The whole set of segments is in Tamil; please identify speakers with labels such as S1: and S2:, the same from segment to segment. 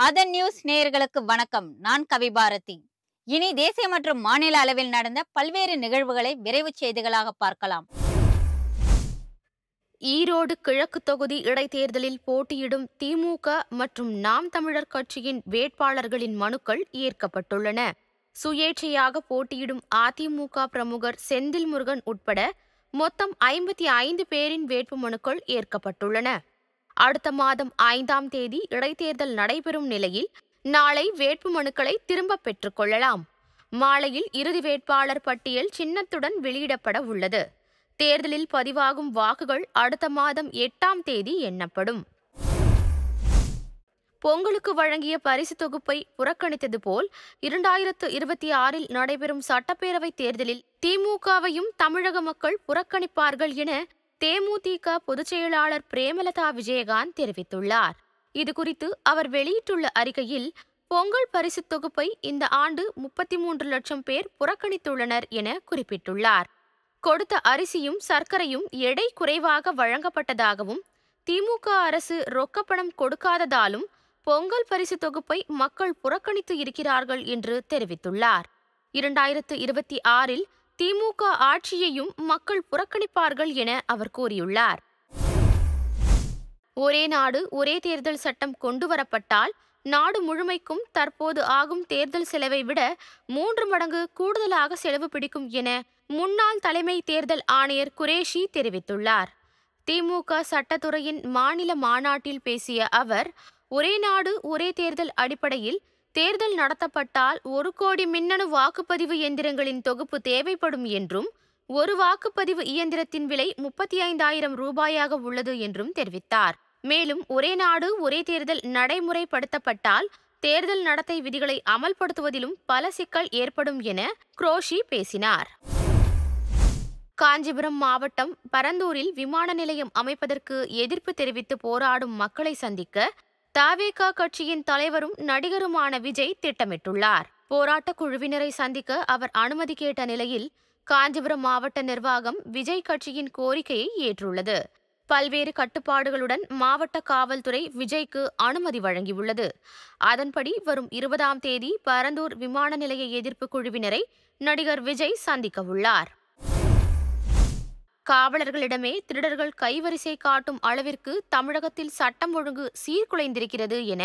S1: அதன் நியூஸ் நேயர்களுக்கு வணக்கம். நான் கவிபாரதி. இனி தேசிய மற்றும் மாநில அளவில் நடந்த பல்வேறு நிகழ்வுகளை விரைவு செய்திகளாக பார்க்கலாம்.
S2: ஈரோடு கிழக்கு தொகுதி இடைத்தேர்தலில் போட்டியிடும் திமுக மற்றும் நாம் தமிழர் கட்சியின் வேட்பாளர்களின் மனுக்கள் ஏற்கப்பட்டுள்ளன. சுயேட்சையாக போட்டியிடும் அதிமுக பிரமுகர் செந்தில் முருகன் உட்பட மொத்தம் 55 பேரின் வேட்புமனுக்கள் ஏற்கப்பட்டுள்ளன. அடுத்த மாதம் 5ஆம் தேதி இடைத்தேர்தல் நடைபெறும் நிலையில் நாளை வேட்புமனுக்களை திரும்ப பெற்றுக் கொள்ளலாம். மாலையில் இறுதி வேட்பாளர் பட்டியல் சின்னத்துடன் வெளியிடப்பட உள்ளது. தேர்தலில் பதிவாகும் வாக்குகள் அடுத்த மாதம் 8ஆம் தேதி எண்ணப்படும். பொங்கலுக்கு வழங்கிய பரிசு தொகுப்பை புறக்கணித்தது போல் 2026இல் நடைபெறும் சட்டப்பேரவைத் தேர்தலில் திமுகவையும் தமிழக மக்கள் புறக்கணிப்பார்கள் என தேமுதிக பொதுச் செயலாளர் பிரேமலதா விஜயகாந்த் தெரிவித்துள்ளார். இதுகுறித்து அவர் வெளியிட்டுள்ள அறிக்கையில், பொங்கல் பரிசு தொகுப்பை இந்த ஆண்டு 33 லட்சம் பேர் புறக்கணித்துள்ளனர் என குறிப்பிட்டுள்ளார். கொடுத்த அரிசியும் சர்க்கரையும் எடை குறைவாக வழங்கப்பட்டதாகவும், திமுக அரசு ரொக்கப்பணம் கொடுக்காததாலும் பொங்கல் பரிசு தொகுப்பை மக்கள் புறக்கணித்து இருக்கிறார்கள் என்று தெரிவித்துள்ளார். 2026இல் திமுக ஆட்சியையும் மக்கள் புறக்கணிப்பார்கள் என அவர் கூறியுள்ளார். ஒரே நாடு ஒரே தேர்தல் சட்டம் கொண்டுவரப்பட்டால் நாடு முழுமைக்கும் தற்போது ஆகும் தேர்தல் செலவை விட 3 மடங்கு கூடுதலாக செலவு பிடிக்கும் என முன்னாள் தலைமை தேர்தல் ஆணையர் குரேஷி தெரிவித்துள்ளார். திமுக சட்டத்துறையின் மாநில மாநாட்டில் பேசிய அவர், ஒரே நாடு ஒரே தேர்தல் அடிப்படையில் தேர்தல் நடத்தப்பட்டால் 1 கோடி மின்னணு வாக்குப்பதிவு இயந்திரங்களின் தொகுப்பு தேவைப்படும் என்றும், ஒரு வாக்குப்பதிவு இயந்திரத்தின் விலை 35,000 ரூபாயாக உள்ளது என்றும் தெரிவித்தார். மேலும் ஒரே நாடு ஒரே தேர்தல் நடைமுறைப்படுத்தப்பட்டால் தேர்தல் நடத்தை விதிகளை அமல்படுத்துவதிலும் பல சிக்கல் ஏற்படும் என குரோஷி பேசினார். காஞ்சிபுரம் மாவட்டம் பரந்தூரில் விமான நிலையம் அமைப்பதற்கு எதிர்ப்பு தெரிவித்து போராடும் மக்களை சந்திக்க தவேக கட்சியின் தலைவரும் நடிகருமான விஜய் திட்டமிட்டுள்ளார். போராட்ட குழுவினரை சந்திக்க அவர் அனுமதி கேட்ட நிலையில் காஞ்சிபுரம் மாவட்ட நிர்வாகம் விஜய் கட்சியின் கோரிக்கையை ஏற்றுள்ளது. பல்வேறு கட்டுப்பாடுகளுடன் மாவட்ட காவல்துறை விஜய்க்கு அனுமதி வழங்கியுள்ளது. அதன்படி வரும் 20ஆம் தேதி பரந்தூர் விமான நிலைய எதிர்ப்பு குழுவினரை நடிகர் விஜய் சந்திக்க உள்ளார். காவலர்களிடமே திருடர்கள் கைவரிசை காட்டும் அளவிற்கு தமிழகத்தில் சட்டம் ஒழுங்கு சீர்குலைந்திருக்கிறது என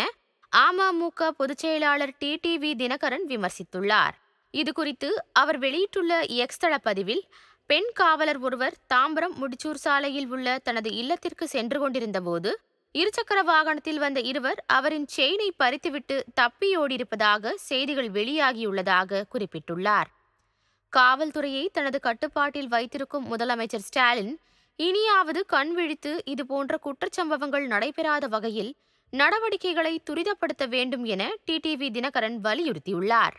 S2: அமமுக பொதுச் செயலாளர் டிடிவி தினகரன் விமர்சித்துள்ளார். இதுகுறித்து அவர் வெளியிட்டுள்ள எக்ஸ் தள பதிவில், பெண் காவலர் ஒருவர் தாம்பரம் முடிச்சூர் சாலையில் உள்ள தனது இல்லத்திற்கு சென்று கொண்டிருந்த போது இருசக்கர வாகனத்தில் வந்த இருவர் அவரின் செயினை பறித்துவிட்டு தப்பியோடியிருப்பதாக செய்திகள் வெளியாகியுள்ளதாக குறிப்பிட்டுள்ளார். காவல்துறையை தனது கட்டுப்பாட்டில் வைத்திருக்கும் முதலமைச்சர் ஸ்டாலின் இனியாவது கண் விழித்து இதுபோன்ற குற்றச்சம்பவங்கள் நடைபெறாத வகையில் நடவடிக்கைகளை துரிதப்படுத்த வேண்டும் என டிடிவி தினகரன் வலியுறுத்தியுள்ளார்.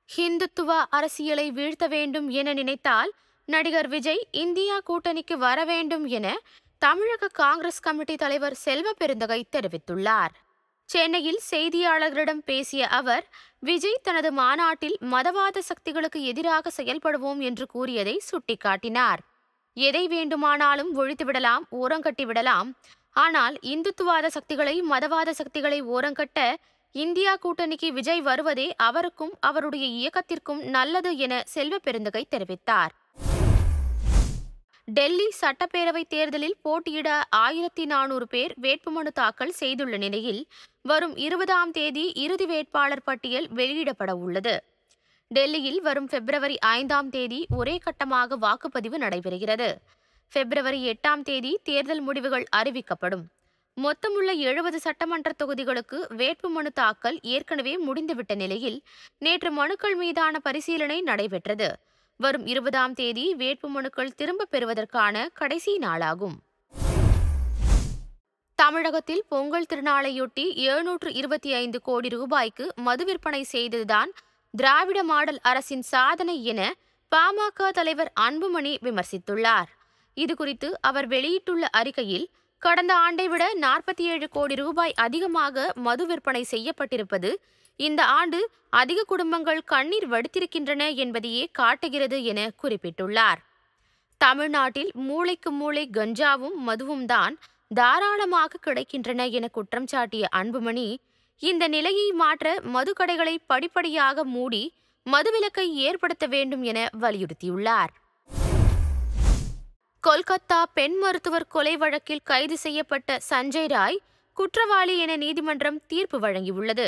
S2: ஹிந்துத்துவ அரசியலை வீழ்த்த வேண்டும் என நினைத்தால் நடிகர் விஜய் இந்தியா கூட்டணிக்கு வர வேண்டும் என தமிழக காங்கிரஸ் கமிட்டி தலைவர் செல்வ பெருந்தகை தெரிவித்துள்ளார். சென்னையில் செய்தியாளர்களிடம் பேசிய அவர், விஜய் தனது மாநாட்டில் மதவாத சக்திகளுக்கு எதிராக செயல்படுவோம் என்று கூறியதை சுட்டிக்காட்டினார். எதை வேண்டுமானாலும் ஒழித்துவிடலாம், ஓரங்கட்டிவிடலாம். ஆனால் இந்துத்துவாத சக்திகளை, மதவாத சக்திகளை ஓரங்கட்ட இந்தியா கூட்டணிக்கு விஜய் வருவதே அவருக்கும் அவருடைய இயக்கத்திற்கும் நல்லது என செல்வ பெருந்தகை தெரிவித்தார். டெல்லி சட்டப்பேரவைத் தேர்தலில் போட்டியிட 1400 பேர் வேட்புமனு தாக்கல் செய்துள்ள நிலையில் வரும் 20ஆம் தேதி இறுதி வேட்பாளர் பட்டியல் வெளியிடப்பட உள்ளது. டெல்லியில் வரும் பிப்ரவரி 5ஆம் தேதி ஒரே கட்டமாக வாக்குப்பதிவு நடைபெறுகிறது. பிப்ரவரி 8ஆம் தேதி தேர்தல் முடிவுகள் அறிவிக்கப்படும். மொத்தமுள்ள 70 சட்டமன்ற தொகுதிகளுக்கு வேட்புமனு தாக்கல் ஏற்கனவே முடிந்துவிட்ட நிலையில் நேற்று மனுக்கள் மீதான பரிசீலனை நடைபெற்றது. வரும் 20ஆம் தேதி வேட்புமனுக்கள் திரும்ப பெறுவதற்கான கடைசி நாளாகும். தமிழகத்தில் பொங்கல் திருநாளையொட்டி 725 கோடி ரூபாய்க்கு மது விற்பனை செய்ததுதான் திராவிட மாடல் அரசின் சாதனை என பாமக தலைவர் அன்புமணி விமர்சித்துள்ளார். இதுகுறித்து அவர் வெளியிட்டுள்ள அறிக்கையில், கடந்த ஆண்டை விட 47 கோடி ரூபாய் அதிகமாக மது விற்பனை செய்யப்பட்டிருப்பது இந்த ஆண்டு அதிக குடும்பங்கள் கண்ணீர் வடித்திருக்கின்றன என்பதையே காட்டுகிறது என குறிப்பிட்டுள்ளார். தமிழ்நாட்டில் மூளைக்கு மூளை கஞ்சாவும் மதுவும் தான் தாராளமாக கிடைக்கின்றன என குற்றம் சாட்டிய அன்புமணி, இந்த நிலையை மாற்ற மதுக்கடைகளை படிப்படியாக மூடி மதுவிலக்கை ஏற்படுத்த வேண்டும் என வலியுறுத்தியுள்ளார். கொல்கத்தா பெண் மருத்துவர் கொலை வழக்கில் கைது செய்யப்பட்ட சஞ்சய் ராய் குற்றவாளி என நீதிமன்றம் தீர்ப்பு வழங்கியுள்ளது.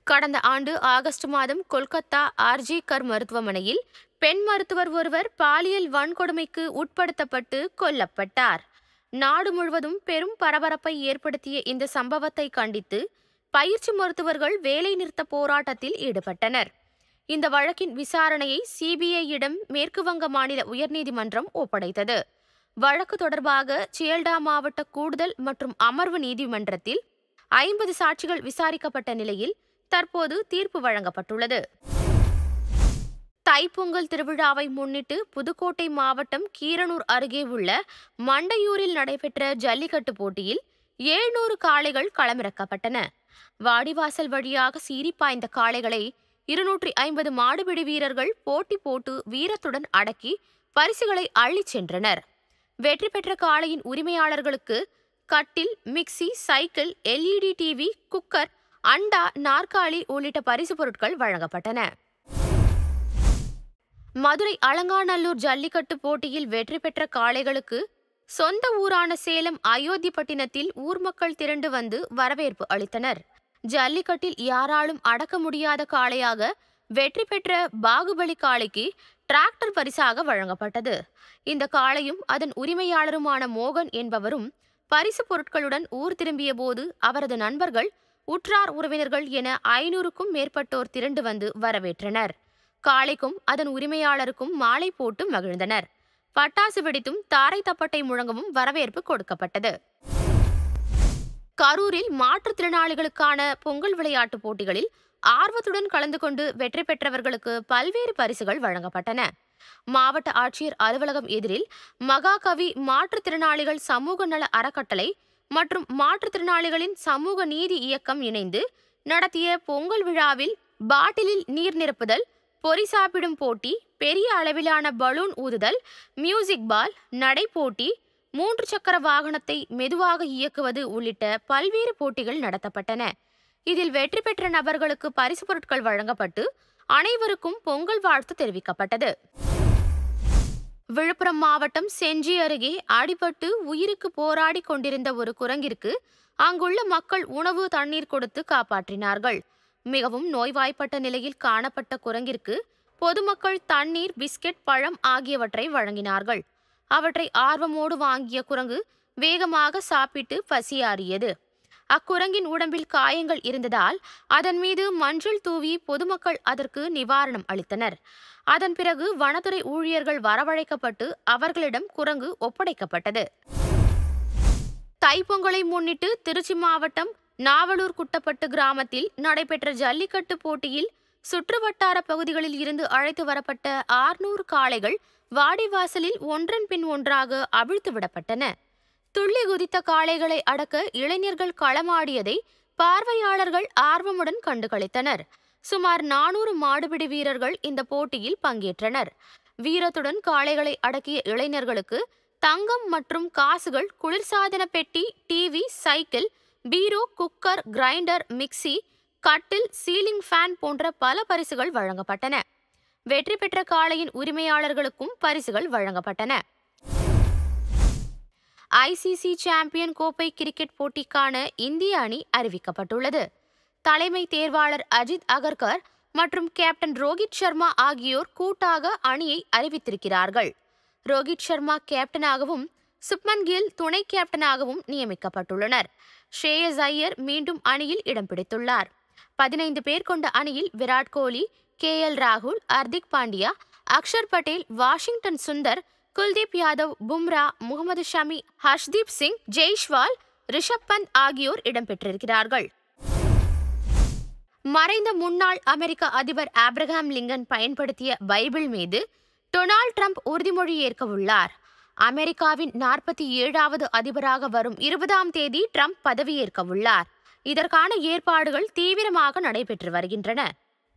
S2: கடந்த ஆண்டு ஆகஸ்ட் மாதம் கொல்கத்தா ஆர்ஜி கர் மருத்துவமனையில் பெண் மருத்துவர் ஒருவர் பாலியல் வன்கொடுமைக்கு உட்படுத்தப்பட்டு கொல்லப்பட்டார். நாடு முழுவதும் பெரும் பரபரப்பை ஏற்படுத்திய இந்த சம்பவத்தை கண்டித்து பயிற்சி மருத்துவர்கள் வேலைநிறுத்த போராட்டத்தில் ஈடுபட்டனர். இந்த வழக்கின் விசாரணையை சிபிஐயிடம் மேற்குவங்க மாநில உயர்நீதிமன்றம் ஒப்படைத்தது. வழக்கு தொடர்பாக சியல்டா மாவட்ட கூடுதல் மற்றும் அமர்வு நீதிமன்றத்தில் 50 சாட்சிகள் விசாரிக்கப்பட்ட நிலையில் தற்போது தீர்ப்பு வழங்கப்பட்டுள்ளது. தைப்பொங்கல் திருவிழாவை முன்னிட்டு புதுக்கோட்டை மாவட்டம் கீரனூர் அருகே உள்ள மண்டையூரில் நடைபெற்ற ஜல்லிக்கட்டு போட்டியில் 700 காளைகள் களமிறக்கப்பட்டன. வாடிவாசல் வழியாக சீறி பாய்ந்த காளைகளை 250 மாடுபிடி வீரர்கள் போட்டி போட்டு வீரத்துடன் அடக்கி பரிசுகளை அள்ளிச் சென்றனர். வெற்றி பெற்ற காளையின் உரிமையாளர்களுக்கு கட்டில், mixie, cycle, LED TV, cooker, அண்டா, நாற்காலி உள்ளிட்ட பரிசு பொருட்கள் வழங்கப்பட்டன. மதுரை அலங்காநல்லூர் ஜல்லிக்கட்டு போட்டியில் வெற்றி பெற்ற காளைகளுக்கு சொந்த ஊரான சேலம் அயோத்திப்பட்டினத்தில் ஊர் மக்கள் திரண்டு வந்து வரவேற்பு அளித்தனர். ஜல்லிக்கட்டில் யாராலும் அடக்க முடியாத காளையாக வெற்றி பெற்ற பாகுபலி காளைக்கு டிராக்டர் பரிசாக வழங்கப்பட்டது. இந்த காளையும் அதன் உரிமையாளருமான மோகன் என்பவரும் பரிசு பொருட்களுடன் ஊர் திரும்பிய போது அவரது நண்பர்கள், உற்றார் உறவினர்கள் என 500க்கும் மேற்பட்டோர் திரண்டு வந்து வரவேற்றனர். காளைக்கும் அதன் உரிமையாளருக்கும் மாலை போட்டு மகிழ்ந்தனர். பட்டாசு வெடித்தும் தாரை தப்பட்டை முழங்கவும் வரவேற்பு கொடுக்கப்பட்டது. கரூரில் மாற்றுத்திறனாளிகளுக்கான பொங்கல் விளையாட்டுப் போட்டிகளில் ஆர்வத்துடன் கலந்து கொண்டு வெற்றி பெற்றவர்களுக்கு பல்வேறு பரிசுகள் வழங்கப்பட்டன. மாவட்ட ஆட்சியர் அலுவலகம் எதிரில் மகாகவி மாற்றுத்திறனாளிகள் சமூக நல அறக்கட்டளை மற்றும் மாற்றுத்திறனாளிகளின் சமூக நீதி இயக்கம் இணைந்து நடத்திய பொங்கல் விழாவில் பாட்டிலில் நீர் நிரப்புதல், பொரி சாப்பிடும் போட்டி, பெரிய அளவிலான பலூன் ஊதுதல், மியூசிக் பால், நடை போட்டி, 3 சக்கர வாகனத்தை மெதுவாக இயக்குவது உள்ளிட்ட பல்வேறு போட்டிகள் நடத்தப்பட்டன. இதில் வெற்றி பெற்ற நபர்களுக்கு பரிசு பொருட்கள் வழங்கப்பட்டு அனைவருக்கும் பொங்கல் வாழ்த்து தெரிவிக்கப்பட்டது. விழுப்புரம் மாவட்டம் செஞ்சி அருகே அடிபட்டு உயிருக்கு போராடி கொண்டிருந்த ஒரு குரங்கிற்கு அங்குள்ள மக்கள் உணவு, தண்ணீர் கொடுத்து காப்பாற்றினார்கள். மிகவும் நோய்வாய்ப்பட்ட நிலையில் காணப்பட்ட குரங்கிற்கு பொதுமக்கள் தண்ணீர், பிஸ்கெட், பழம் ஆகியவற்றை வழங்கினார்கள். அவற்றை ஆர்வமோடு வாங்கிய குரங்கு வேகமாக சாப்பிட்டு பசியாறியது. அக்குரங்கின் உடம்பில் காயங்கள் இருந்ததால் அதன் மீது மஞ்சள் தூவி பொதுமக்கள் அதற்கு நிவாரணம் அளித்தனர். அதன் பிறகு வனத்துறை ஊழியர்கள் வரவழைக்கப்பட்டு அவர்களிடம் குரங்கு ஒப்படைக்கப்பட்டது. தைப்பொங்கலை முன்னிட்டு திருச்சி மாவட்டம் நாவலூர் குட்டப்பட்டு கிராமத்தில் நடைபெற்ற ஜல்லிக்கட்டு போட்டியில் சுற்றுவட்டார பகுதிகளில் இருந்து அழைத்து வரப்பட்ட 600 காளைகள் வாடிவாசலில் ஒன்றன் பின் ஒன்றாக அவிழ்த்து விடப்பட்டன. துள்ளி குதித்த காளைகளை அடக்க இளைஞர்கள் களமாடியதை பார்வையாளர்கள் ஆர்வமுடன் கண்டுகளித்தனர். சுமார் 400 மாடுபிடி வீரர்கள் இந்த போட்டியில் பங்கேற்றனர். வீரத்துடன் காளைகளை அடக்கிய இளைஞர்களுக்கு தங்கம் மற்றும் காசுகள், குளிர்சாதன பெட்டி, டிவி, சைக்கிள், பீரோ, குக்கர், கிரைண்டர், மிக்சி, கட்டில், சீலிங் ஃபேன் போன்ற பல பரிசுகள் வழங்கப்பட்டன. வெற்றி பெற்ற காளையின் உரிமையாளர்களுக்கும் பரிசுகள் வழங்கப்பட்டன. ICC சாம்பியன் கோப்பை கிரிக்கெட் போட்டிக்கான இந்திய அணி அறிவிக்கப்பட்டுள்ளது. தலைமை தேர்வாளர் அஜித் அகர்கர் மற்றும் கேப்டன் ரோஹித் சர்மா ஆகியோர் கூட்டாக அணியை அறிவித்திருக்கிறார்கள். ரோஹித் சர்மா கேப்டனாகவும் சுப்மன் கில் துணை கேப்டனாகவும் நியமிக்கப்பட்டுள்ளனர். ஷ்ரேயஸ் ஐயர் மீண்டும் அணியில் இடம் பிடித்துள்ளார். 15 பேர் கொண்ட அணியில் விராட் கோலி, KL ராகுல், ஹர்திக் பாண்டியா, அக்ஷர் பட்டேல், வாஷிங்டன் சுந்தர், குல்தீப் யாதவ், பும்ரா, முகமது ஷமி, ஹர்ஷ்தீப் சிங், ஜெய்ஷ்வால், ரிஷப் பந்த் ஆகியோர் இடம்பெற்றிருக்கிறார்கள். மறைந்த முன்னாள் அமெரிக்க அதிபர் ஆப்ரஹாம் லிங்கன் பயன்படுத்திய பைபிள் மீது டொனால்ட் ட்ரம்ப் உறுதிமொழி ஏற்க உள்ளார். அமெரிக்காவின் 47வது அதிபராக வரும் 20ஆம் தேதி ட்ரம்ப் பதவியேற்க உள்ளார். இதற்கான ஏற்பாடுகள் தீவிரமாக நடைபெற்று வருகின்றன.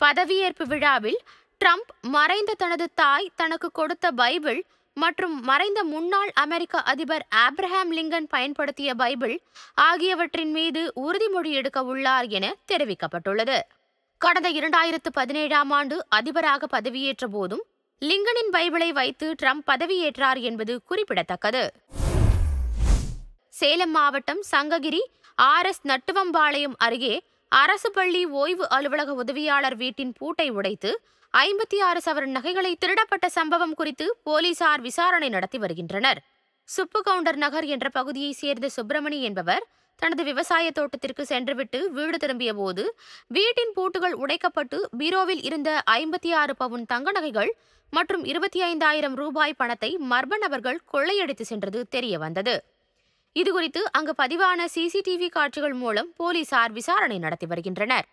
S2: பதவியேற்பு விழாவில் ட்ரம்ப் மறைந்த தனது தாய் தனக்கு கொடுத்த பைபிள் மற்றும் மறைந்த முன்னாள் அமெரிக்க அதிபர் ஆப்ரஹாம் லிங்கன் பயன்படுத்திய பைபிள் ஆகியவற்றின் மீது உறுதிமொழி எடுக்க உள்ளார் என தெரிவிக்கப்பட்டுள்ளது. கடந்த 2017ஆம் ஆண்டு அதிபராக பதவியேற்ற போதும் லிங்கனின் பைபிளை வைத்து ட்ரம்ப் பதவியேற்றார் என்பது குறிப்பிடத்தக்கது. சேலம் மாவட்டம் சங்ககிரி RS நட்டுவம்பாளையம் அருகே அரசு பள்ளி ஓய்வு அலுவலக உதவியாளர் வீட்டின் பூட்டை உடைத்து 56 சவரன் நகைகளை திருடப்பட்ட சம்பவம் குறித்து போலீசார் விசாரணை நடத்தி வருகின்றனர். சுப்புகவுண்டர் நகர் என்ற பகுதியைச் சேர்ந்த சுப்பிரமணி என்பவர் தனது விவசாய தோட்டத்திற்கு சென்றுவிட்டு வீடு திரும்பிய போது வீட்டின் பூட்டுகள் உடைக்கப்பட்டு பீரோவில் இருந்த 56 பவுன் தங்க நகைகள் மற்றும் 25,000 ரூபாய் பணத்தை மர்ம நபர்கள் கொள்ளையடித்து சென்றது தெரிய வந்தது. இதுகுறித்து அங்கு பதிவான CCTV காட்சிகள் மூலம் போலீசார் விசாரணை நடத்தி வருகின்றனர்.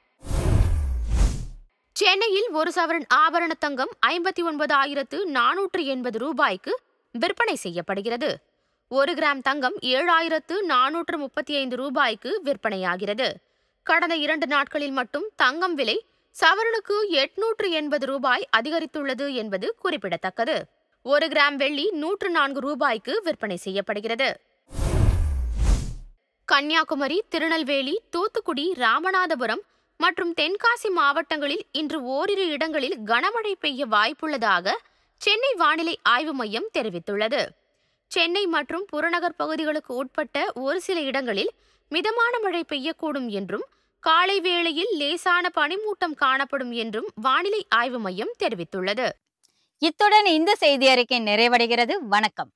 S2: சென்னையில் ஒரு சவரன் ஆபரண தங்கம் 59,480 ரூபாய்க்கு விற்பனை செய்யப்படுகிறது. 1 கிராம் தங்கம் 7,435 ரூபாய்க்கு விற்பனையாகிறது. கடந்த 2 நாட்களில் மட்டும் தங்கம் விலை சவரனுக்கு 880 ரூபாய் அதிகரித்துள்ளது என்பது குறிப்பிடத்தக்கது. 1 கிராம் வெள்ளி 104 ரூபாய்க்கு விற்பனை செய்யப்படுகிறது. கன்னியாகுமரி, திருநெல்வேலி, தூத்துக்குடி, ராமநாதபுரம் மற்றும் தென்காசி மாவட்டங்களில் இன்று ஓரிரு இடங்களில் கனமழை பெய்ய வாய்ப்புள்ளதாக சென்னை வானிலை ஆய்வு மையம் தெரிவித்துள்ளது. சென்னை மற்றும் புறநகர் பகுதிகளுக்கு உட்பட்ட ஒரு சில இடங்களில் மிதமான மழை பெய்யக்கூடும் என்றும் காலை வேளையில் லேசான பனிமூட்டம் காணப்படும் என்றும் வானிலை ஆய்வு மையம் தெரிவித்துள்ளது.
S1: இத்துடன் இந்த செய்தி அறிக்கை நிறைவடைகிறது. வணக்கம்.